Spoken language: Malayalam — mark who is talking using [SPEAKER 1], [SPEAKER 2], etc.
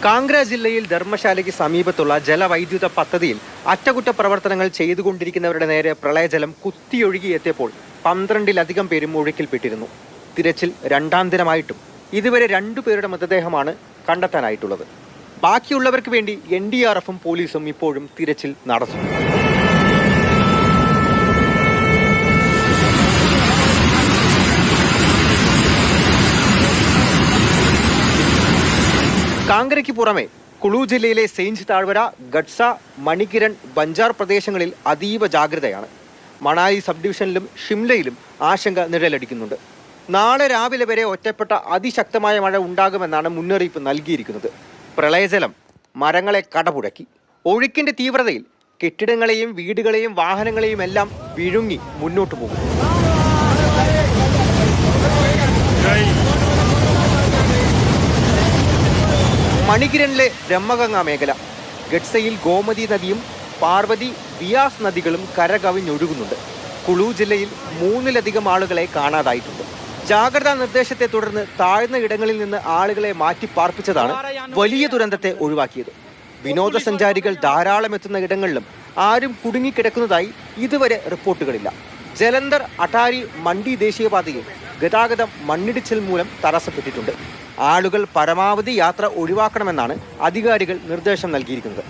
[SPEAKER 1] കാംഗ്ര ജില്ലയിൽ ധർമ്മശാലയ്ക്ക് സമീപത്തുള്ള ജലവൈദ്യുത പദ്ധതിയിൽ അറ്റകുറ്റപ്രവർത്തനങ്ങൾ ചെയ്തുകൊണ്ടിരിക്കുന്നവരുടെ നേരെ പ്രളയജലം കുത്തിയൊഴുകിയെത്തിയപ്പോൾ 12-ലധികം പേരും ഒഴുക്കിൽപ്പെട്ടിരുന്നു. തിരച്ചിൽ രണ്ടാം ദിനമായിട്ടും ഇതുവരെ 2 പേരുടെ മൃതദേഹമാണ് കണ്ടെത്താനായിട്ടുള്ളത്. ബാക്കിയുള്ളവർക്ക് വേണ്ടി NDRFും പോലീസും ഇപ്പോഴും തിരച്ചിൽ നടത്തുന്നു. കാംഗ്രയ്ക്ക് പുറമെ കുളു ജില്ലയിലെ സെയിഞ്ച് താഴ്വര, ഗഡ്സ, മണികിരൺ, ബഞ്ചാർ പ്രദേശങ്ങളിൽ അതീവ ജാഗ്രതയാണ്. മണാലി സബ് ഡിവിഷനിലും ഷിംലയിലും ആശങ്ക നിഴലടിക്കുന്നുണ്ട്. നാളെ രാവിലെ വരെ ഒറ്റപ്പെട്ട അതിശക്തമായ മഴ ഉണ്ടാകുമെന്നാണ് മുന്നറിയിപ്പ് നൽകിയിരിക്കുന്നത്. പ്രളയജലം മരങ്ങളെ കടപുഴക്കി. ഒഴുക്കിന്റെ തീവ്രതയിൽ കെട്ടിടങ്ങളെയും വീടുകളെയും വാഹനങ്ങളെയും എല്ലാം വിഴുങ്ങി മുന്നോട്ടു പോകും. മണികിരണിലെ ബ്രഹ്മഗംഗ മേഖല, ഗഡ്സയിൽ ഗോമതി നദിയും പാർവതി, ബിയാസ് നദികളും കരകവിഞ്ഞൊഴുകുന്നുണ്ട്. കുളു ജില്ലയിൽ 3-ലധികം ആളുകളെ കാണാതായിട്ടുണ്ട്. ജാഗ്രതാ നിർദ്ദേശത്തെ തുടർന്ന് താഴ്ന്ന ഇടങ്ങളിൽ നിന്ന് ആളുകളെ മാറ്റിപ്പാർപ്പിച്ചതാണ് വലിയ ദുരന്തത്തെ ഒഴിവാക്കിയത്. വിനോദസഞ്ചാരികൾ ധാരാളം എത്തുന്ന ഇടങ്ങളിലും ആരും കുടുങ്ങിക്കിടക്കുന്നതായി ഇതുവരെ റിപ്പോർട്ടുകളില്ല. ജലന്ധർ, അട്ടാരി, മണ്ഡി ദേശീയപാതയിൽ ഗതാഗതം മണ്ണിടിച്ചിൽ മൂലം തടസ്സപ്പെട്ടിട്ടുണ്ട്. ആളുകൾ പരമാവധി യാത്ര ഒഴിവാക്കണമെന്നാണ് അധികാരികൾ നിർദ്ദേശം നൽകിയിരിക്കുന്നത്.